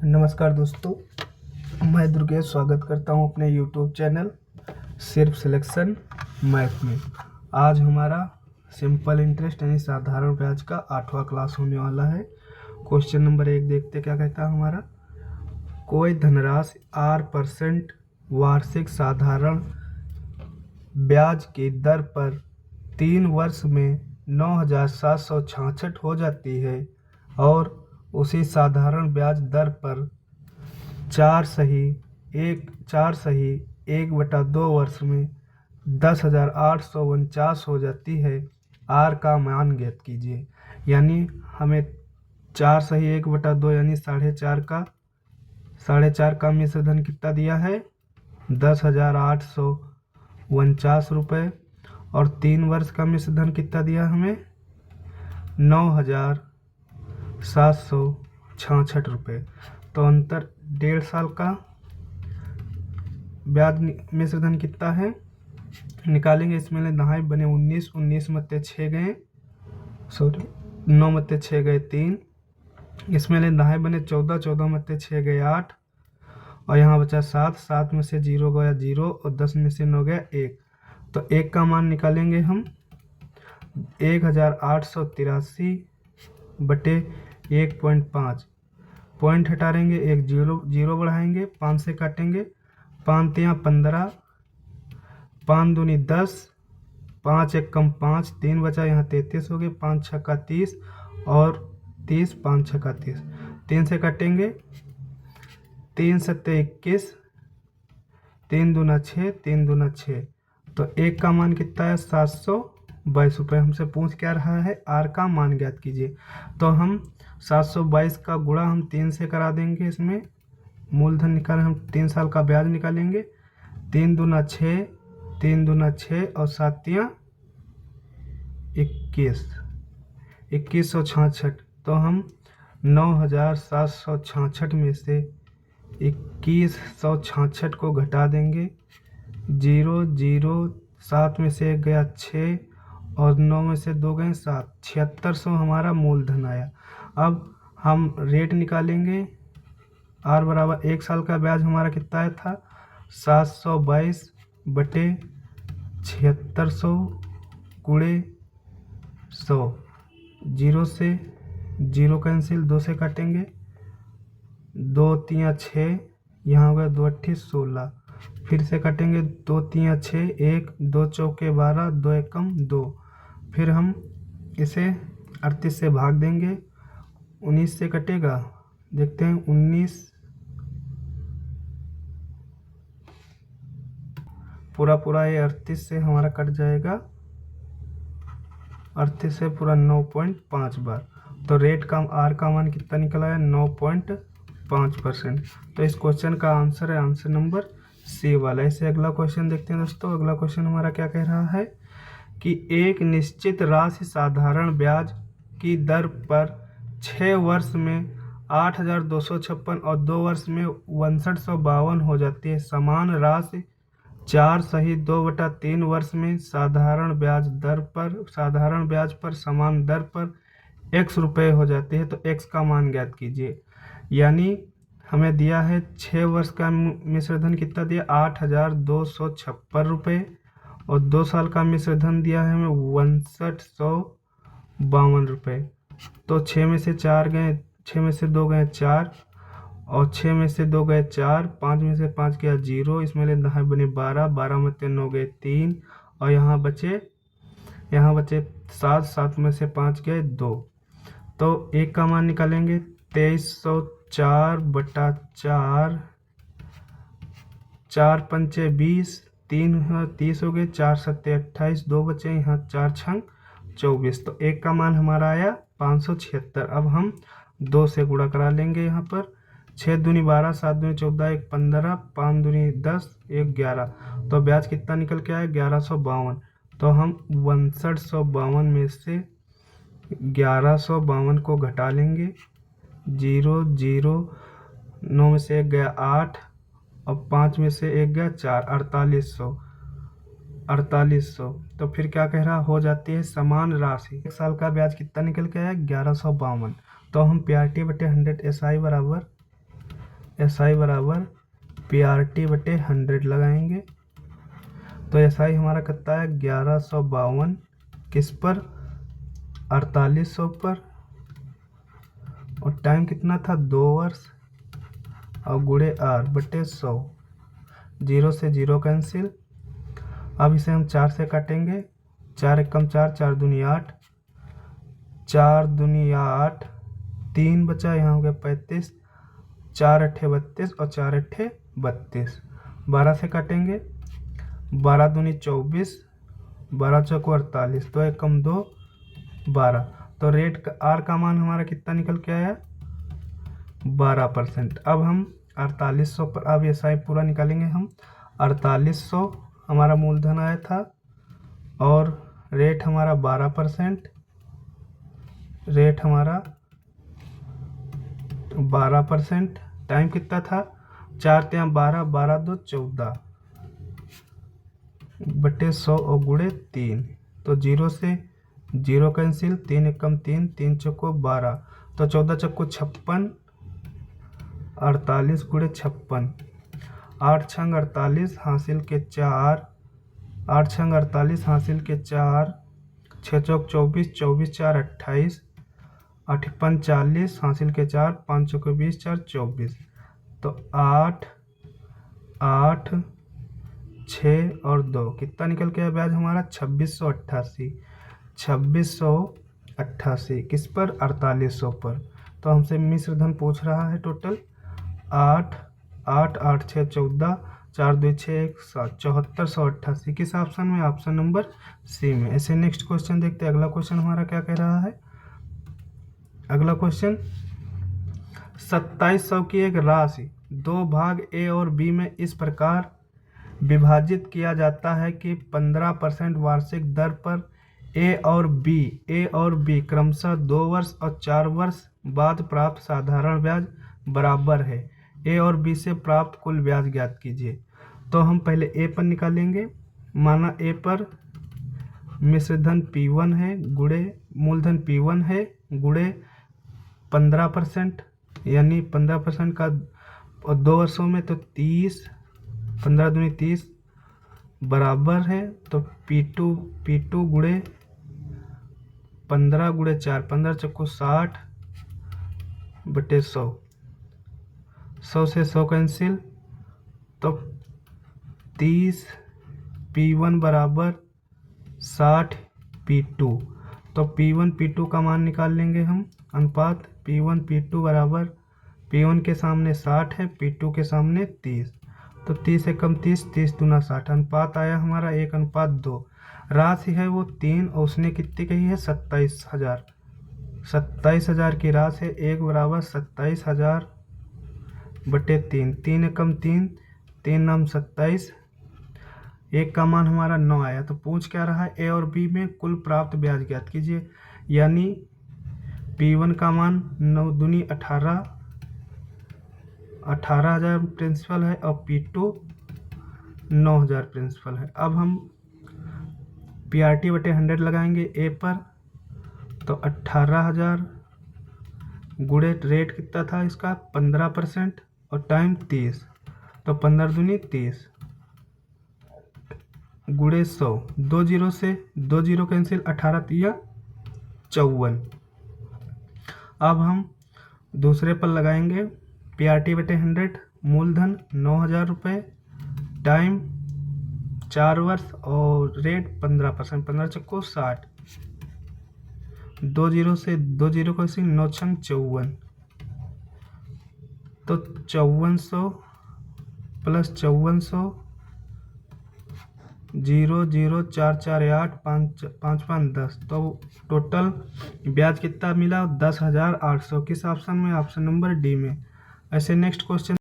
नमस्कार दोस्तों, मैं दुर्गेश स्वागत करता हूं अपने YouTube चैनल सिर्फ सिलेक्शन मैथ में। आज हमारा सिंपल इंटरेस्ट यानी साधारण ब्याज का 8वां क्लास होने वाला है। क्वेश्चन नंबर 1 देखते क्या कहता है हमारा। कोई धनराशि 8% वार्षिक साधारण ब्याज की दर पर 3 वर्ष में 9,766 हो जाती है और उसी साधारण ब्याज दर पर 4 सही 1/2 वर्ष में 10,849 हो जाती है। आर का मान ज्ञात कीजिए। यानी हमें 4 सही 1/2 यानी 4.5 का मिश्र धन कितना दिया है, 10,849 रुपये। और 3 वर्ष का मिश्र धन कितना दिया हमें, 9,766 रुपये। तो अंतर 1.5 साल का ब्याज मिश्र धन कितना है निकालेंगे। इसमें दहाई बने 19, 19 में 6 गए, 9 में 6 गए 3। इसमें दहाई बने 14, 14 में 6 गए 8 और यहाँ बचा 7, 7 में से 0 गया 0 और 10 में से 9 गया 1। तो 1 का मान निकालेंगे हम 1,883 बटे 1.5। पॉइंट हटाएंगे, एक जीरो बढ़ाएंगे, 5 से काटेंगे, 5 तियाँ 15, 5 दूनी 10, 5 एक कम 5, 3 बचा, यहाँ 33 हो गए, 5 छक्का 30 और 30, 5 छक्का 30, 3 से काटेंगे, 3 सत्ते 21, 3 दूना 6, 3 दूना 6। तो 1 का मान कितना है, 722 रुपये। हमसे पूछ क्या रहा है, आर का मान ज्ञात कीजिए। तो हम 722 का गुणा हम 3 से करा देंगे। इसमें मूलधन निकालें, हम 3 साल का ब्याज निकालेंगे। 3 दूना 6, 3 दूना 6 और 7 तियाँ 21, 2166। तो हम 9,766 में से 2166 को घटा देंगे। 0 0, 7 में से 1 गया 6 और 9 में से 2 गए 7, 7600 हमारा मूलधन आया। अब हम रेट निकालेंगे। आर बराबर 1 साल का ब्याज हमारा कितना आया था, 722 बटे 7600 गुणे 100। 0 से 0 कैंसिल, 2 से काटेंगे, 2 तियाँ 6, यहाँ हो गया 2 अट्ठी 16। फिर से काटेंगे, 2 तियाँ 6, 1 2 चौके 12, 2 एकम 2। फिर हम इसे 38 से भाग देंगे, 19 से कटेगा, देखते हैं 19 पूरा ये 38 से हमारा कट जाएगा, 38 से पूरा 9.5 बार। तो रेट का आर का मान कितना निकला है, 9.5%। तो इस क्वेश्चन का आंसर है आंसर नंबर सी वाला। इसे अगला क्वेश्चन देखते हैं दोस्तों। अगला क्वेश्चन हमारा क्या कह रहा है कि एक निश्चित राशि साधारण ब्याज की दर पर 6 वर्ष में 8,256 और 2 वर्ष में 6,152 हो जाती है। समान राशि 4 सही 2/3 वर्ष में साधारण ब्याज पर समान दर पर x रुपये हो जाती है। तो x का मान ज्ञात कीजिए। यानी हमें दिया है 6 वर्ष का मिश्र धन कितना दिया, 8,256 रुपये और 2 साल का मिश्र धन दिया है हमें 6,152 रुपये। तो 6 में से 4 गए, 6 में से 2 गए 4 और 6 में से 2 गए 4, 5 में से 5 गया 0। इसमें ले दहाई बने 12, 12 में 9 गए 3 और यहाँ बचे 7, 7 में से 5 गए 2। तो 1 का मान निकालेंगे, 2304 बटा 4, 4 पंचे 20, 3 30 हो गए, 4 सत्ते 28, 2 बचे, यहाँ 4 छंग 24। तो 1 का मान हमारा आया 576। अब हम 2 से गुणा करा लेंगे। यहाँ पर 6 दूनी 12, 7 दूनी 14, 1 15, 5 दूनी 10, 1 11। तो ब्याज कितना निकल के आया, 1152। तो हम 6,152 में से 1152 को घटा लेंगे। 0 0, 9 में से 1 गया 8 और 5 में से 1 गया 4, 4800। तो फिर क्या कह रहा, हो जाती है समान राशि। 1 साल का ब्याज कितना निकल के आया, 1152। तो हम PRT/100 SI बराबर SI बराबर PRT बटे 100 लगाएंगे। तो SI हमारा कितना है 1152 किस पर 4800 पर, और टाइम कितना था 2 वर्ष, और गुणे R बटे 100, 0 से 0 कैंसिल। अब इसे हम 4 से काटेंगे, 4 एकम 4, 4 दूनी 8, 4 दूनी 8, 3 बचा, यहाँ हो गया 35, 4 अट्ठे 32 और 4 अट्ठे 32, 12 से काटेंगे, 12 दूनी 24, 12 चौको 48, 2 एकम 2, 12। तो रेट R का मान हमारा कितना निकल के आया 12%। अब हम 4800 पर, अब ये साइड पूरा निकालेंगे हम। 4800 हमारा मूलधन आया था और रेट हमारा 12%, रेट हमारा 12%। टाइम कितना था 4 3 12, 12 2 14 बटे 100 और गुणे 3, तो 0 से 0 कैंसिल, 3 एकम 3, 3 चौको 12, तो 14 चौको 56, 48 गुणे 56, 8 छंग 48 हासिल के 4, 8 छंग 48 हासिल के 4, 6 चौक 24, 24 4 28, 8 5 40 हासिल के 4, 5 चौक 20, 4 24, तो 8 8 6 और 2 कितना निकल के आया ब्याज हमारा 2688, 2688 किस पर 4800 पर। तो हमसे मिश्र धन पूछ रहा है टोटल 8 8 8 6 14, 4 2 6 1 7, 7488 किस ऑप्शन में, ऑप्शन नंबर सी में। ऐसे नेक्स्ट क्वेश्चन देखते हैं। अगला क्वेश्चन हमारा क्या कह रहा है, अगला क्वेश्चन 2700 की एक राशि 2 भाग ए और बी में इस प्रकार विभाजित किया जाता है कि 15% वार्षिक दर पर ए और बी क्रमशः 2 वर्ष और 4 वर्ष बाद प्राप्त साधारण ब्याज बराबर है। ए और बी से प्राप्त कुल ब्याज ज्ञात कीजिए। तो हम पहले ए पर निकालेंगे। माना ए पर मिश्रधन P1 है गुणे मूलधन P1 है गुणे 15%, यानी 15% का 2 वर्षों में तो 30, 15 दूनी 30 बराबर है, तो P2 गुणे 15 गुणे 4, 15 चक्को 60 बटे 100, 100 से 100 कैंसिल, तो 30 P1 बराबर 60 P2, तो P1 P2 का मान निकाल लेंगे हम। अनुपात P1 P2 बराबर, P1 के सामने 60 है, P2 के सामने 30, तो 30 एकम 30, 30 दूना 60, अनुपात आया हमारा 1:2। राशि है वो 3 और उसने कितनी कही है 27,000, 27,000 की राशि है, 1 बराबर 27,000 बटे 3, 3 एकम 3, 3 नाम 27, 1 का मान हमारा 9 आया। तो पूछ क्या रहा है ए और बी में कुल प्राप्त ब्याज ज्ञात कीजिए, यानी P1 का मान 9 दूनी 18, 18,000 प्रिंसिपल है और P2 9,000 प्रिंसिपल है। अब हम PRT बटे 100 लगाएंगे ए पर, तो 18,000 गुणे रेट कितना था इसका 15% और टाइम 30, तो 15 दूनी 30 गुणे 100, 2 0 से 2 0 कैंसिल, 18 3 54। अब हम दूसरे पर लगाएंगे PRT बटे 100, मूलधन 9,000 रुपये, टाइम 4 वर्ष और रेट 15%, 15 चक्को 60, 2 0 से 2 0 कैंसिल, 9 छंग 54, तो 5400 प्लस 5400, 0 0 4 4 8 5 5 5 10, तो टोटल ब्याज कितना मिला 10,800 किस ऑप्शन में, ऑप्शन नंबर डी में। ऐसे नेक्स्ट क्वेश्चन